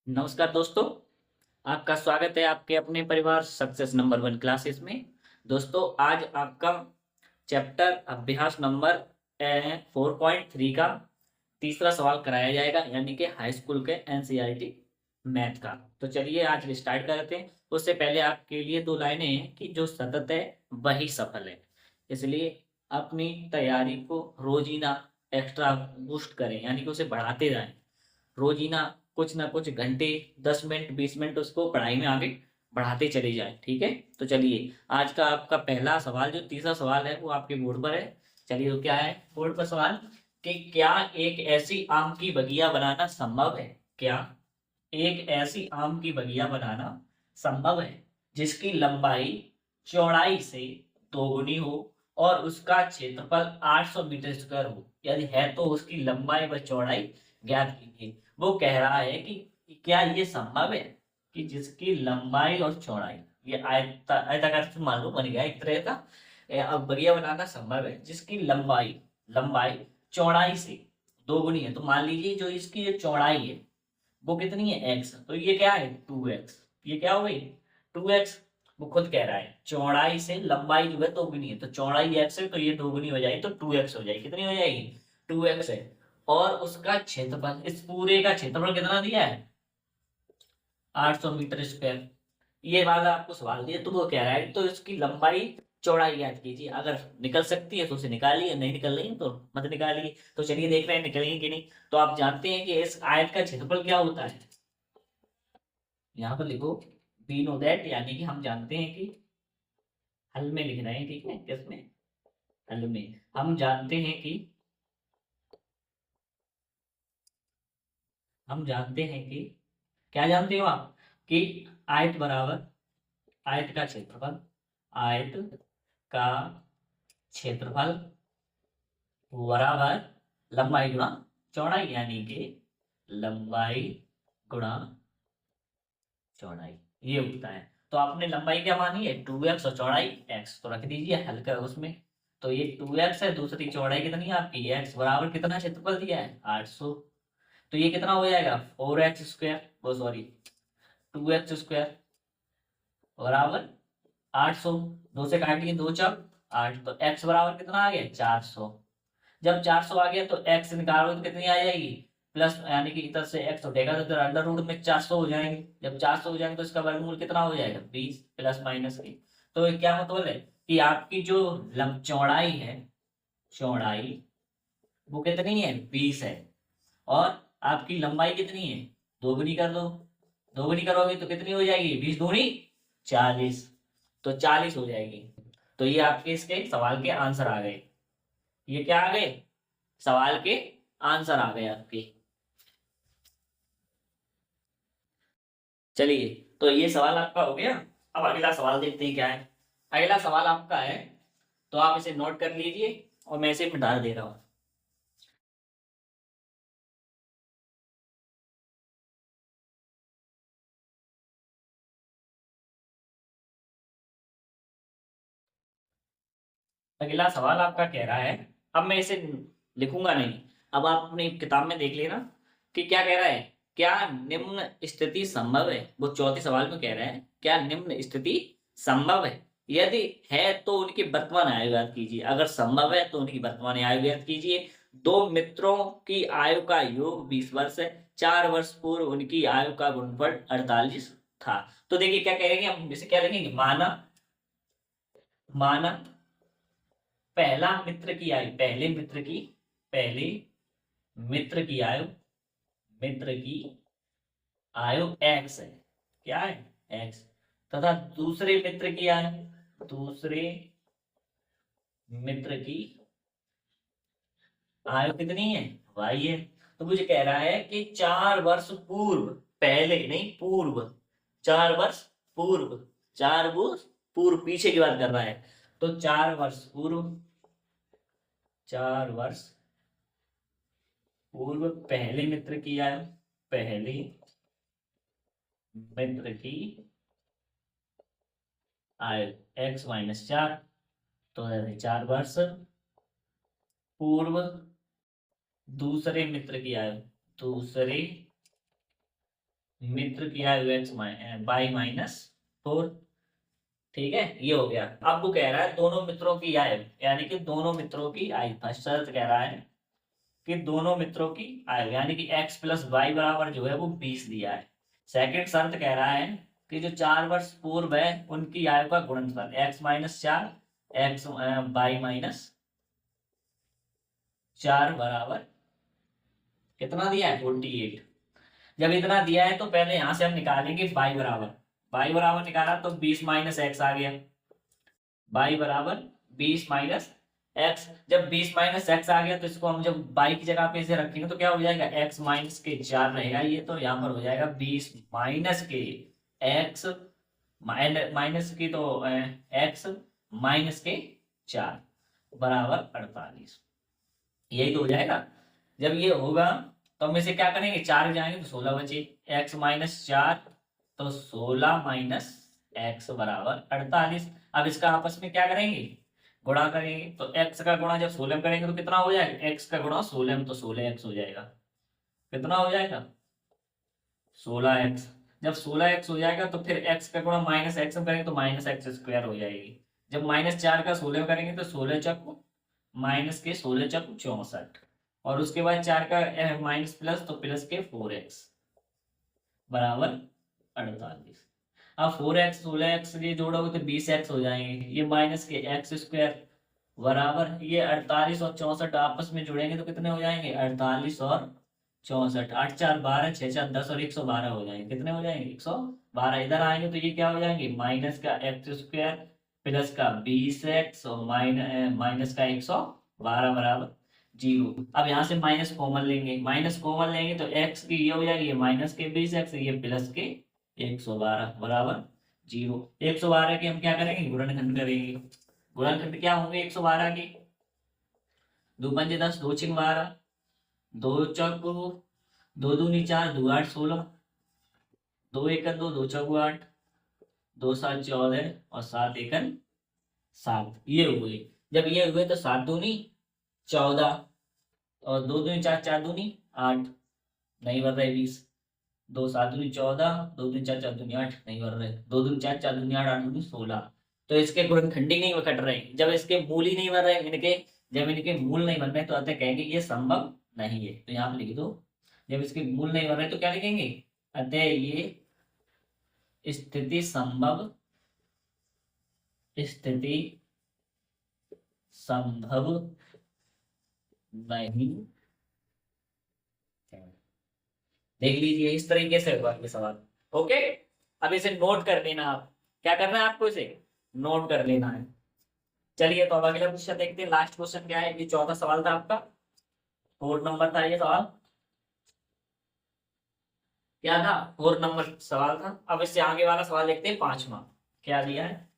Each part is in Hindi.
नमस्कार दोस्तों। आपका स्वागत है आपके अपने परिवार सक्सेस नंबर 1 क्लासेस में। दोस्तों, आज आपका चैप्टर अभ्यास नंबर 4.3 का तीसरा सवाल कराया जाएगा, यानी कि हाई स्कूल के एनसीईआरटी मैथ का। तो चलिए आज स्टार्ट करते हैं। उससे पहले आपके लिए दो लाइनें हैं कि जो सतत है वही सफल है। इसलिए अपनी तैयारी को रोजीना एक्स्ट्रा बूस्ट करें, यानी कि उसे बढ़ाते जाएं। रोजीना कुछ ना कुछ घंटे, 10 मिनट, 20 मिनट उसको पढ़ाई में आगे बढ़ाते चले जाएं। ठीक है। तो चलिए, आज का आपका पहला सवाल, जो तीसरा सवाल है, वो आपके बोर्ड पर है। चलिए, तो क्या है बोर्ड पर सवाल कि क्या एक ऐसी आम की बगिया बनाना संभव है? क्या एक ऐसी आम की बगिया बनाना संभव है जिसकी लंबाई चौड़ाई से दोगुनी हो और उसका क्षेत्रफल 800 मीटर स्क्वायर हो? यदि है तो उसकी लंबाई व चौड़ाई ज्ञात कीजिए। वो कह रहा है कि क्या ये संभव है कि जिसकी लंबाई और चौड़ाई, ये आयताकार से मान लो बन गया एक तरह का। अब बगिया बनाना संभव है जिसकी लंबाई लंबाई चौड़ाई से दोगुनी है। तो मान लीजिए जो इसकी जो चौड़ाई है वो कितनी है? एक्स। तो ये क्या है? 2x। ये क्या हो गई? 2x। वो खुद कह रहा है चौड़ाई से लंबाई जो है दोगुनी है, तो चौड़ाई x है तो ये दोगुनी हो जाएगी, तो 2x हो जाएगी। कितनी हो जाएगी? 2x है। और उसका क्षेत्रफल, इस पूरे का क्षेत्रफल कितना दिया है? 800 मीटर स्क्वायर। ये वाला आपको सवाल दिया, तो वो कह रहा है तो इसकी लंबाई चौड़ाई याद कीजिए। अगर निकल सकती है तो उसे निकालिए, नहीं निकल रही है तो मत निकालिए। तो चलिए देख रहे हैं निकलेंगे कि नहीं। तो आप जानते हैं कि इस आयत का क्षेत्रफल क्या होता है। यहाँ पर लिखो वी नो दैट, यानी कि हम जानते हैं कि हल में लिख रहे हैं। ठीक है, किसमें? हल में। हम जानते हैं कि हम जानते हैं कि क्या जानते हो आप? कि आयत बराबर आयत का क्षेत्रफल, आयत का क्षेत्रफल बराबर लंबाई गुणा चौड़ाई, यानी कि लंबाई गुणा चौड़ाई, ये होता है। तो आपने लंबाई क्या मानी है? 2x और चौड़ाई x, तो रख दीजिए हल कर उसमें। तो ये 2x है, दूसरी चौड़ाई कितनी है आपकी? x बराबर कितना क्षेत्रफल दिया है? 800। तो ये कितना हो जाएगा? 4x स्क्वायर, वो सॉरी 2x स्क्वायर बराबर 800। दो से काटिए, दो चौक 8, तो x बराबर कितना आ गया? 400। जब 400 आ गया तो x निकालोगे तो कितनी आ जाएगी? प्लस, यानी कि इधर से x उठेगा तो इधर अंडर रूट में 400 हो जाएंगे। जब 400 हो जाएंगे तो इसका वर्गमूल कितना हो जाएगा? 20 प्लस माइनस की। तो ये क्या मतलब है कि आपकी जो चौड़ाई है, चौड़ाई वो कितनी है? 20 है। और आपकी लंबाई कितनी है? दोगुनी कर दो। दोगुनी करोगे तो कितनी हो जाएगी? 20 दूनी 40। तो 40 हो जाएगी। तो ये आपके इसके सवाल के आंसर आ गए। ये क्या आ गए? सवाल के आंसर आ गए आपके। चलिए, तो ये सवाल आपका हो गया। अब अगला सवाल देखते हैं क्या है। अगला सवाल आपका है, तो आप इसे नोट कर लीजिए और मैं इसे मिटा दे रहा हूं। अगला सवाल आपका कह रहा है, अब मैं इसे लिखूंगा नहीं, अब आप अपनी किताब में देख लेना कि क्या कह रहा है। क्या निम्न स्थिति संभव है? वो चौथे सवाल में कह रहा है क्या निम्न स्थिति संभव है? यदि है तो उनकी वर्तमान आयु याद कीजिए। अगर संभव है तो उनकी वर्तमान आयु याद कीजिए। दो मित्रों की आयु का योग 20 वर्ष है। 4 वर्ष पूर्व उनकी आयु का गुणनफल 48 था। तो देखिए क्या कहेंगे हम, इसे क्या लिखेंगे? माना, माना पहला मित्र की आयु, पहले मित्र की आयु, मित्र की आयु x है। क्या है? x। तथा दूसरे मित्र की आयु, दूसरे मित्र की आयु कितनी है? y है। तो मुझे कह रहा है कि 4 वर्ष पूर्व, पहले नहीं पूर्व, 4 वर्ष पूर्व, 4 वर्ष पूर्व, पीछे की बात कर रहा है। तो 4 वर्ष पूर्व, 4 वर्ष पूर्व पहले मित्र की आयु, पहले मित्र की आयु x-4, तो 4 वर्ष पूर्व दूसरे मित्र की आयु, दूसरे मित्र की आयु एक्स बाई माइनस 4। ठीक है, ये हो गया। अब वो कह रहा है दोनों मित्रों की आयु, यानी कि दोनों मित्रों की आयु। फर्स्ट शर्त कह रहा है कि दोनों मित्रों की आयु, यानी कि x प्लस वाई बराबर जो है वो 20 दिया है। सेकंड शर्त कह रहा है कि जो 4 वर्ष पूर्व है उनकी आयु का गुणनफल x minus 4 x by minus 4 बराबर कितना दिया है 48। जब इतना दिया है तो पहले यहां से हम निकालेंगे बाई बराबर निकाला तो 20 माइनस एक्स आ गया। बाई बराबर 20 माइनस एक्स। जब 20 माइनस एक्स आ गया तो इसको हम जब बाई की जगह पे इसे रखेंगे तो क्या हो जाएगा x माइनस के 4 रहेगा ये, तो यहाँ पर हो जाएगा 20 माइनस के एक्स माइनस की तो एक्स माइनस के 4 बराबर 48। यही तो हो जाएगा। जब ये होगा तो हम इसे क्या करेंगे, 4 जाएंगे तो 16 बचे, x माइनस 4 तो 16 माइनस एक्स बराबर 48। अब इसका आपस में क्या करेंगे, गुणा करेंगे। तो x का गुणा जब 16 में करेंगे तो कितना हो जाएगा, x का गुणा 16 में तो 16x हो जाएगा। कितना हो जाएगा 16x। जब 16x हो जाएगा तो फिर x का गुणा माइनस एक्स में करेंगे तो माइनस एक्स स्क्वायर हो जाएगी। जब माइनस 4 का 16 में करेंगे तो 16 चक माइनस के 16 चक 64, और उसके बाद 4 का माइनस प्लस तो प्लस के 4x बराबर 48। अब 4x 16x ये जोड़ोगे तो 20x हो जाएंगे, ये माइनस के एक्स स्क्वायर बराबर ये 48 और 64 आपस में जुड़ेंगे तो कितने हो जाएंगे 48 और 64, 8 4 12 6 4 10 और 112 हो जाएंगे। कितने हो जाएंगे 112। इधर आएंगे तो ये क्या हो जाएंगे माइनस का एक्स स्क्वायर प्लस का 20x और माइनस का 112 बराबर 0। अब यहाँ से माइनस कॉमन लेंगे, माइनस कॉमन लेंगे तो x की ये हो जाएगी माइनस के 20x, ये प्लस के 112 बराबर 0। 112 के हम क्या करेंगे गुणनखंड करेंगे। गुणनखंड क्या होंगे 112 के, 2 पंजे 10 2 छिक 12, 2 चौक 2 दूनी 4 2 8 16, 2 एकन 2 2 चौक 8, 2 7 14 और 7 एकन 7। ये हुए। जब ये हुए तो 7 दूनी 14 और 2 दूनी 4 4 दूनी 8 नहीं बन रहे 20, 2 7 दूनी 14 2 दूनी 4 4 दूनी 8 नहीं बन रहे, 2 दूनी 4 4 दूनी 8 8 दूनी 16। तो इसके गुणनखंडी नहीं कट रहे। जब इसके मूल ही नहीं बन रहे इनके, जब इनके मूल नहीं बन रहे तो अतः कहेंगे ये संभव नहीं है। तो यहाँ पे लिख दो, जब इसके मूल नहीं बन रहे तो क्या लिखेंगे, अतः ये स्थिति संभव नहीं है। देख लीजिए इस तरीके से होगा ये सवाल। ओके, अब इसे नोट कर लेना। आप क्या करना है, आपको इसे नोट कर लेना है। चलिए तो अब अगला क्वेश्चन देखते हैं। लास्ट क्वेश्चन क्या है, ये 14 सवाल था आपका, 4 नंबर था ये सवाल। क्या था 4 नंबर सवाल था। अब इससे आगे वाला सवाल देखते हैं 5वां क्या दिया है।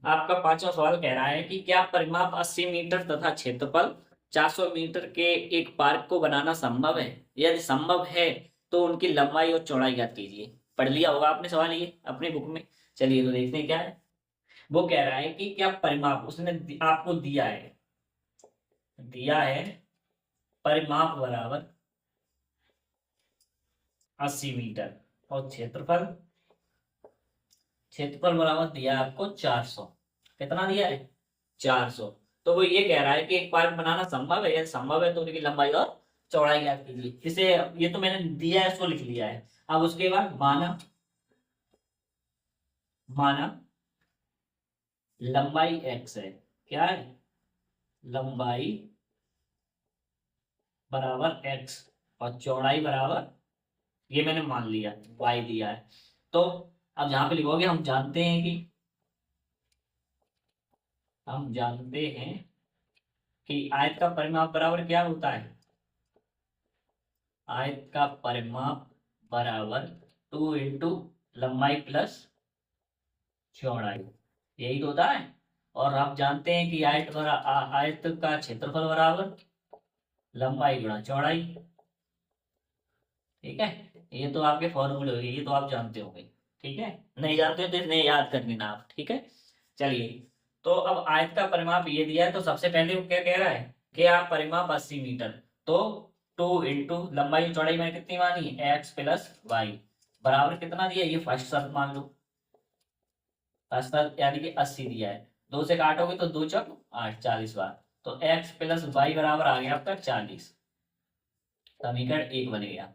आपका 5वां सवाल कह रहा है कि क्या परिमाप 80 मीटर तथा क्षेत्रफल 400 मीटर के एक पार्क को बनाना संभव है। यदि संभव है तो उनकी लंबाई और चौड़ाई ज्ञात कीजिए। पढ़ लिया होगा आपने सवाल ये अपनी बुक में। चलिए तो देखते हैं क्या है। वो कह रहा है कि क्या परिमाप उसने आपको दिया है परिमाप बराबर 80 मीटर और क्षेत्रफल बराबर दिया है आपको 400। कितना दिया है 400। तो वो ये कह रहा है कि एक पार्क बनाना संभव है, यदि संभव है तो उनकी लंबाई और चौड़ाई ज्ञात कीजिए। इसे ये तो मैंने दिया है इसको लिख लिया है। अब उसके बाद माना लंबाई x है, क्या है लंबाई बराबर x और चौड़ाई बराबर ये मैंने मान लिया y दिया है। तो अब जहां पे लिखोगे हम जानते हैं कि आयत का परिमाप बराबर क्या होता है, आयत का परिमाप बराबर 2 इंटू लंबाई प्लस चौड़ाई, यही तो होता है। और आप जानते हैं कि आयत का क्षेत्रफल बराबर लंबाई गुणा चौड़ाई। ठीक है, ये तो आपके फॉर्मूले हो गए, ये तो आप जानते होंगे। ठीक है, नहीं जानते हो तो इन्हें याद कर लेना आप। ठीक है, चलिए। तो अब आयत का परिमाप ये दिया है, तो सबसे पहले वो क्या कह रहा है कि आप परिमाप 80 मीटर, तो 2 इंटू लंबाई चौड़ाई मैंने कितनी मानी, एक्स प्लस वाई, बराबर कितना दिया, ये फर्स्ट शर्त मान लो, फर्स्ट शर्त यानी कि 80 दिया है। 2 से काटोगे तो 2 चौक 8, 40 बार, तो एक्स प्लस वाई बराबर आ गया आपका 40, समीकरण 1 बन गया।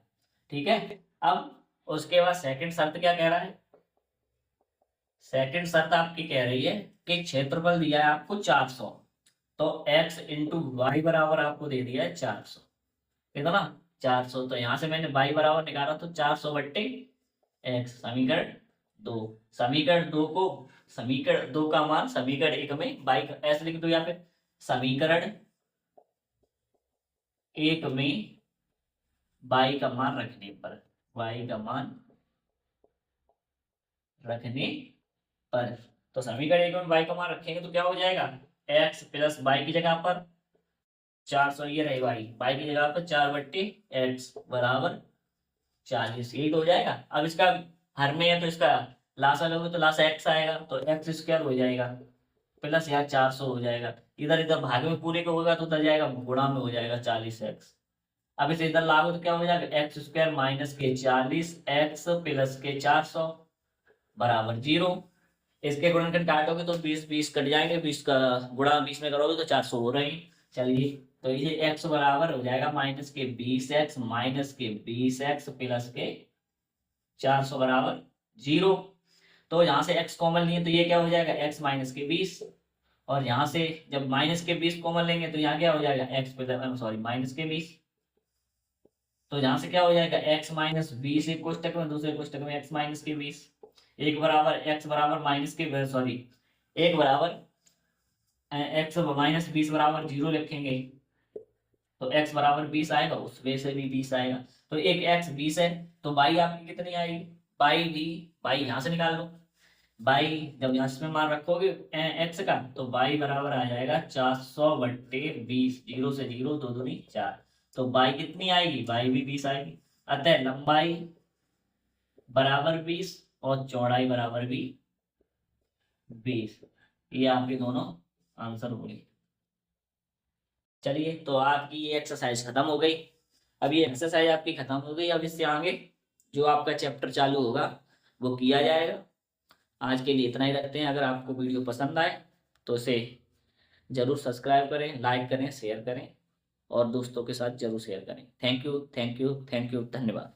ठीक है, अब उसके बाद सेकंड शर्त क्या कह रहा है, सेकंड शर्त आपकी कह रही है कि क्षेत्रफल दिया है आपको 400, तो x इंटू वाई बराबर आपको दे दिया है 400, कितना 400, तो यहां से मैंने y बराबर निकाला, तो 400 बट्टे x, समीकरण 2। समीकरण 2 को, समीकरण 2 का मान समीकरण 1 में y का s लिख दो, या फिर समीकरण 1 में y का मान रखने पर, y का मान रखने पर, तो समीकरण 1 में y का मान रखेंगे तो क्या हो जाएगा, x प्लस वाई की जगह पर 400, ये रहे वाई की जगह पर 4 बट्टे एक्स बराबर 40, यही तो हो जाएगा। अब इसका हर में है तो इसका लासा लोगे तो लासा एक्स आएगा, तो एक्स स्क्वायर हो जाएगा प्लस यहाँ 400 हो जाएगा, इधर इधर भाग में पूरे को होगा तो उधर जाएगा गुणा में हो जाएगा 40x। अब इसे इधर लागो तो क्या हो जाएगा, एक्स स्क्वायर माइनस के 40 एक्स प्लस के 400 बराबर 0। इसके गुणनखंड काटोगे तो 20 कट जाएंगे, 20 का गुणा 20 में करोगे तो 400 हो रही। चलिए, तो ये x बराबर हो जाएगा माइनस के 20x माइनस के 20x प्लस के 400 बराबर 0। तो यहाँ से x कॉमन लिए तो ये क्या हो जाएगा, x माइनस के 20, और यहाँ से जब माइनस के 20 कॉमन लेंगे तो यहाँ क्या हो जाएगा, x प्लस सॉरी माइनस के 20, तो यहाँ से क्या हो जाएगा, x माइनस 20 एक कोष्टक में, दूसरे कोष्टक में x माइनस के 20, एक बराबर x बराबर माइनस के सॉरी एक बराबर x माइनस 20 बराबर 0 लिखेंगे, तो x बराबर 20 आएगा, उस वे से भी 20 आएगा, तो एक x 20 है, तो बाई आपकी कितनी आएगी, बाई भी, बाई यहाँ से निकाल लो, बाई जब यहाँ में मान रखोगे x का, तो बाई बराबर आ जाएगा 400 बट्टे 20, 0 से 0 2 दूनी 4, तो बाई कितनी आएगी, बाई भी 20 आएगी। अतः लंबाई बराबर 20 और चौड़ाई बराबर भी 20, ये आपके दोनों आंसर हो गए। चलिए, तो आपकी ये एक्सरसाइज खत्म हो गई। अब ये एक्सरसाइज आपकी खत्म हो गई, अब इससे आगे जो आपका चैप्टर चालू होगा वो किया जाएगा। आज के लिए इतना ही रखते हैं। अगर आपको वीडियो पसंद आए तो इसे जरूर सब्सक्राइब करें, लाइक करें, शेयर करें और दोस्तों के साथ जरूर शेयर करें। Thank you, thank you, thank you, धन्यवाद।